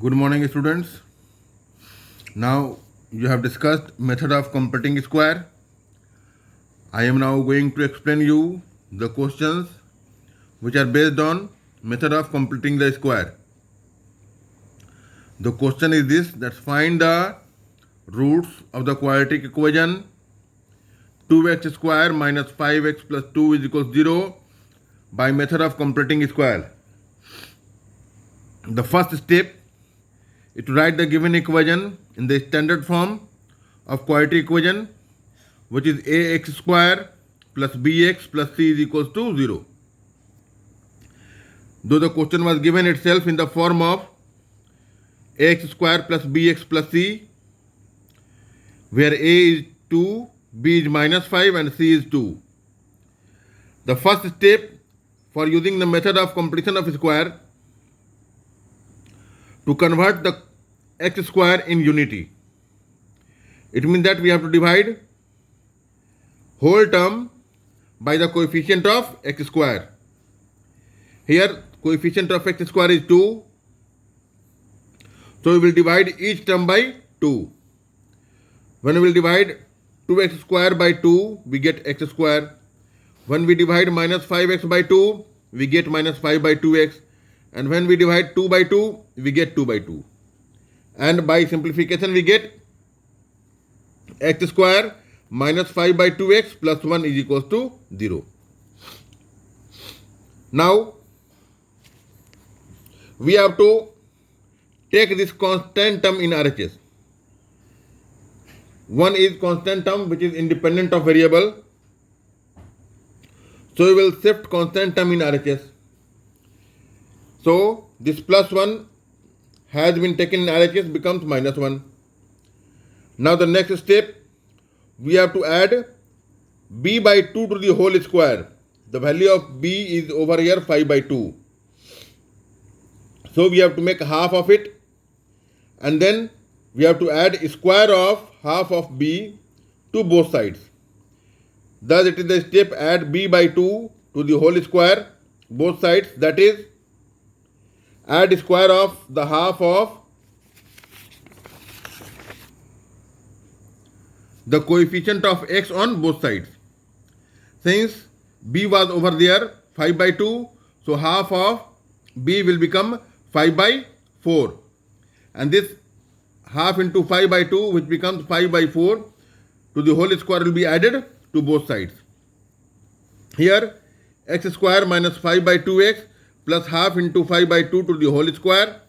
Good morning, students. Now you have discussed method of completing square. I am now going to explain you the questions which are based on method of completing the square. The question is this, that find the roots of the quadratic equation 2x square minus 5x plus 2 is equals 0 by method of completing square. The first step is to write the given equation in the standard form of quadratic equation, which is ax square plus bx plus c is equals to 0. Though the question was given itself in the form of ax square plus bx plus c, where a is 2, b is minus 5 and c is 2. The first step for using the method of completion of square to convert the x square in unity. It means that we have to divide whole term by the coefficient of x square. Here coefficient of x square is 2. So we will divide each term by 2. When we will divide 2x square by 2, we get x square. When we divide minus 5x by 2, we get minus 5 by 2x. And when we divide 2 by 2, we get 2 by 2. And by simplification, we get x square minus 5 by 2x plus 1 is equals to 0. Now, we have to take this constant term in RHS. One is constant term which is independent of variable. So we will shift constant term in RHS. So this plus 1 has been taken in RHS, becomes minus 1. Now the next step, we have to add b by 2 to the whole square. The value of b is over here 5 by 2. So we have to make half of it, and then we have to add square of half of b to both sides. Thus it is the step add b by 2 to the whole square, both sides, that is add square of the half of the coefficient of x on both sides. Since b was over there 5 by 2, so half of b will become 5 by 4. And this half into 5 by 2, which becomes 5 by 4, to the whole square will be added to both sides. Here x square minus 5 by 2x plus half into 5 by 2 to the whole square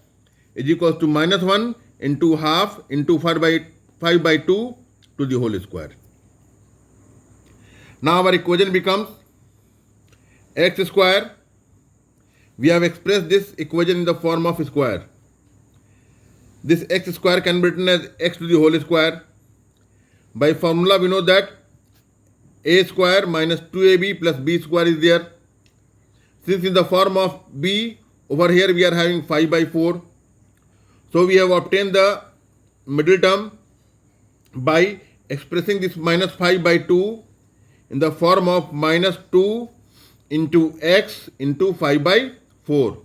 is equals to minus 1 into half into 5 by 2 to the whole square. Now our equation becomes x square. We have expressed this equation in the form of square. This x square can be written as x to the whole square. By formula we know that a square minus 2ab plus b square is there. Since in the form of b, over here we are having 5 by 4. So we have obtained the middle term by expressing this minus 5 by 2 in the form of minus 2 into x into 5 by 4.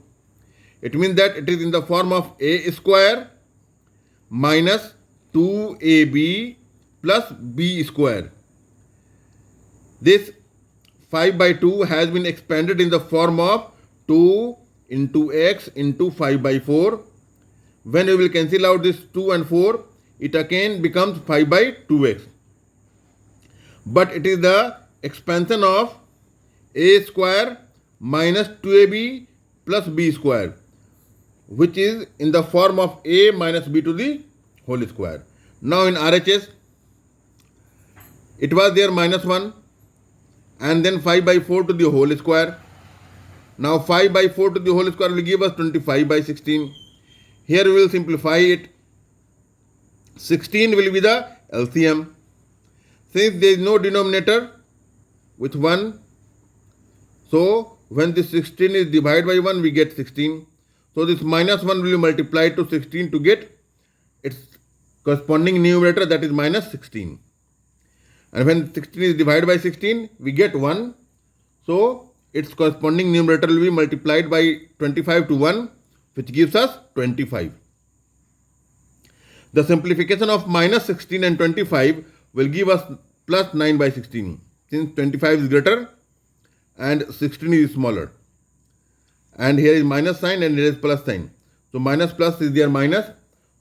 It means that it is in the form of a square minus 2ab plus b square. This 5 by 2 has been expanded in the form of 2 into x into 5 by 4. When we will cancel out this 2 and 4, it again becomes 5 by 2x. But it is the expansion of a square minus 2ab plus b square, which is in the form of a minus b to the whole square. Now in RHS, it was there minus 1 and then 5 by 4 to the whole square. Now 5 by 4 to the whole square will give us 25 by 16. Here we will simplify it. 16 will be the LCM. Since there is no denominator with 1, so when this 16 is divided by 1, we get 16. So this minus 1 will be multiplied to 16 to get its corresponding numerator, that is minus 16. And when 16 is divided by 16, we get 1. So its corresponding numerator will be multiplied by 25 to 1, which gives us 25. The simplification of minus 16 and 25 will give us plus 9 by 16. Since 25 is greater and 16 is smaller. And here is minus sign and here is plus sign. So minus plus is there minus.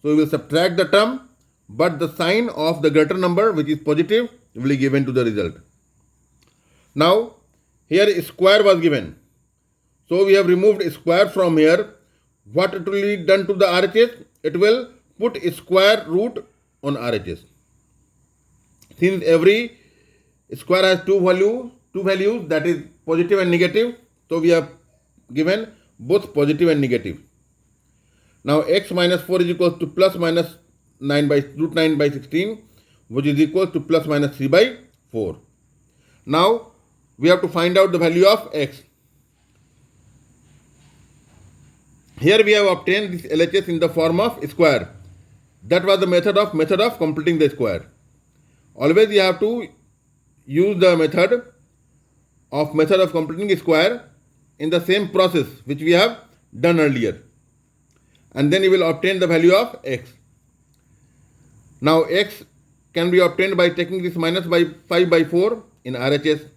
So we will subtract the term, but the sign of the greater number, which is positive, will be given to the result. Now here square was given. So we have removed square from here. What it will be done to the RHS? It will put square root on RHS. Since every square has two values, that is positive and negative, so we have given both positive and negative. Now x minus 4 is equal to plus minus 9 by root 9 by 16, which is equal to plus minus 3 by 4. Now we have to find out the value of x. Here we have obtained this LHS in the form of square. That was the method of completing the square. Always you have to use the method of completing square in the same process which we have done earlier. And then you will obtain the value of x. Now x can be obtained by taking this minus by 5 by 4 in RHS.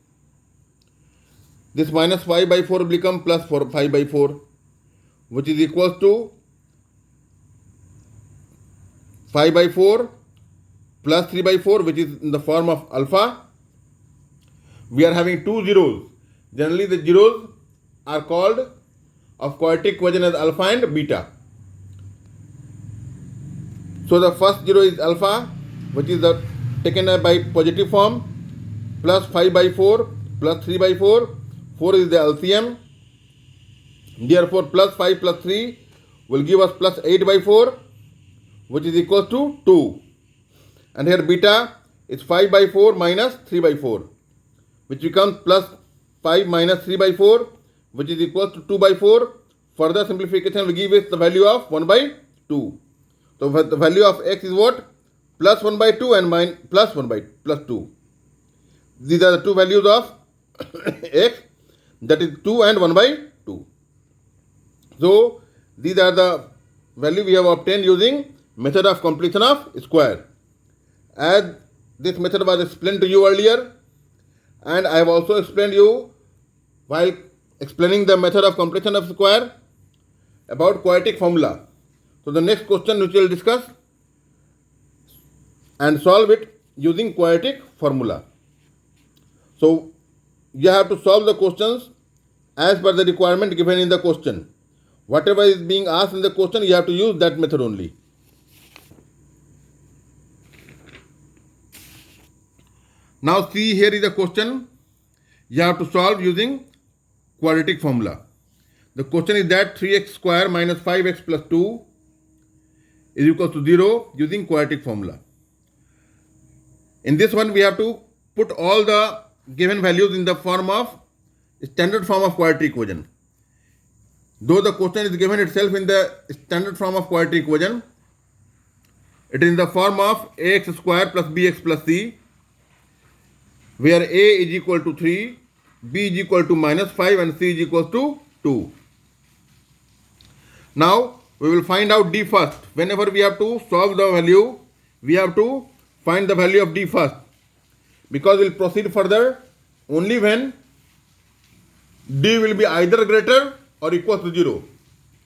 This minus 5 by 4 will become plus 5 by 4, which is equal to 5 by 4 plus 3 by 4, which is in the form of alpha. We are having two zeros. Generally the zeros are called of quadratic equation as alpha and beta. So the first zero is alpha, which is taken by positive form, plus 5 by 4 plus 3 by 4. 4 is the LCM. Therefore plus 5 plus 3 will give us plus 8 by 4, which is equal to 2. And here beta is 5 by 4 minus 3 by 4, which becomes plus 5 minus 3 by 4, which is equal to 2 by 4. Further simplification will give us the value of 1 by 2. So the value of x is what? Plus 1 by 2 and plus 1 by plus 2. These are the two values of x, that is 2 and 1 by 2. So these are the value we have obtained using method of completion of square. As this method was explained to you earlier, and I have also explained you while explaining the method of completion of square about quadratic formula. So the next question which we will discuss and solve it using quadratic formula. So you have to solve the questions as per the requirement given in the question. Whatever is being asked in the question, you have to use that method only. Now see, here is the question you have to solve using quadratic formula. The question is that 3x square minus 5x plus 2 is equal to 0 using quadratic formula. In this one we have to put all the given values in the form of standard form of quadratic equation. Though the question is given itself in the standard form of quadratic equation, it is in the form of ax square plus bx plus c, where a is equal to 3, b is equal to minus 5 and c is equal to 2. Now we will find out d first. Whenever we have to solve the value, we have to find the value of d first, because we will proceed further only when d will be either greater or equal to 0.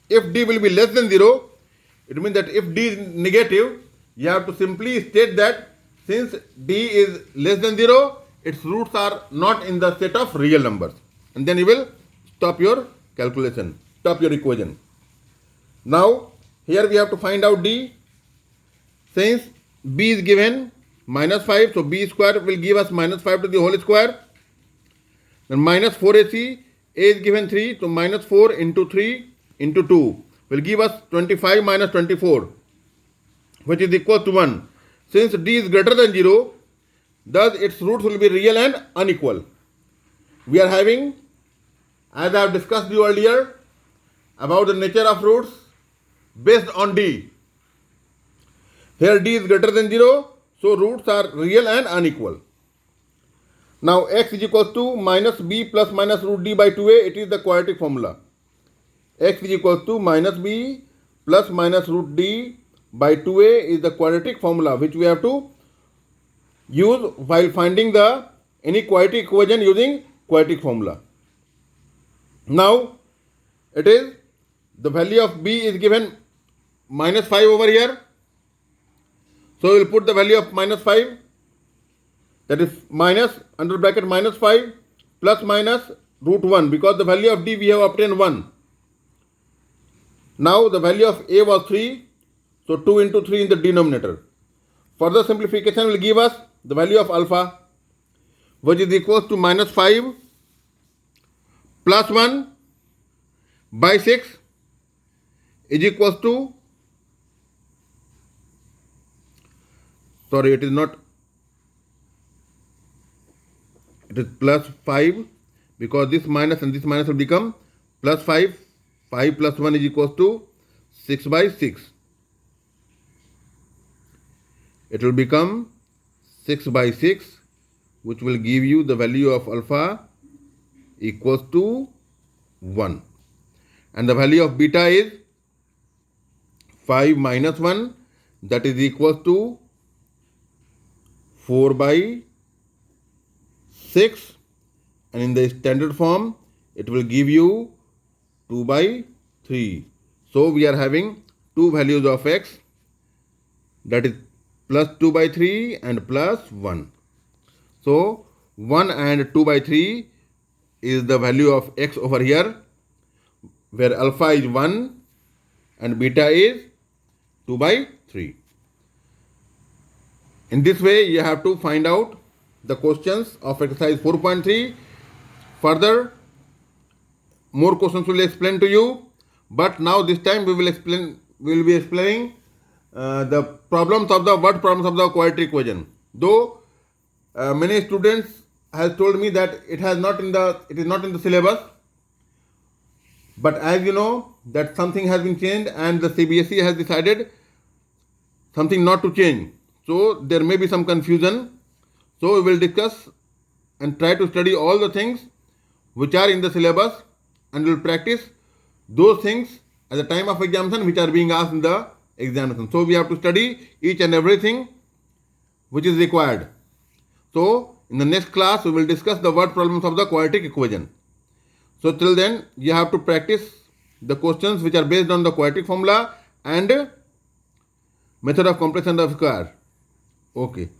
If d will be less than 0, it means that if d is negative, you have to simply state that since d is less than 0, its roots are not in the set of real numbers. And then you will stop your calculation, stop your equation. Now here we have to find out d. Since b is given minus 5, so b square will give us minus 5 to the whole square. Then minus 4ac, a is given 3, so minus 4 into 3 into 2 will give us 25 minus 24, which is equal to 1. Since d is greater than 0, thus its roots will be real and unequal. We are having, as I have discussed you earlier, about the nature of roots based on d. Here d is greater than 0, so roots are real and unequal. Now x is equal to minus b plus minus root d by 2a. It is the quadratic formula. X is equal to minus b plus minus root d by 2a is the quadratic formula which we have to use while finding the any quadratic equation using quadratic formula. Now it is the value of b is given minus 5 over here. So we will put the value of minus 5, that is minus under bracket minus 5 plus minus root 1, because the value of d we have obtained 1. Now the value of a was 3, so 2 into 3 in the denominator. Further simplification will give us the value of alpha, which is equal to minus 5 plus 1 by 6 is equals to, sorry, it is not, it is plus 5, because this minus and this minus will become plus 5. 5 plus 1 is equals to 6 by 6. It will become 6 by 6, which will give you the value of alpha equals to 1. And the value of beta is 5 minus 1, that is equals to 4 by 6. And in the standard form, it will give you 2 by 3. So we are having two values of x, that is plus 2 by 3 and plus 1. So 1 and 2 by 3 is the value of x over here, where alpha is 1 and beta is 2 by 3. In this way you have to find out the questions of exercise 4.3. Further, more questions will explain to you, but now this time we will be explaining the problems of the quadratic equation. Though many students has told me that it is not in the syllabus, but as you know that something has been changed and the CBSE has decided something not to change, so there may be some confusion. So we will discuss and try to study all the things which are in the syllabus, and will practice those things at the time of examination which are being asked in the examination. So we have to study each and everything which is required. So in the next class we will discuss the word problems of the quadratic equation. So till then you have to practice the questions which are based on the quadratic formula and method of compression of square. Okay.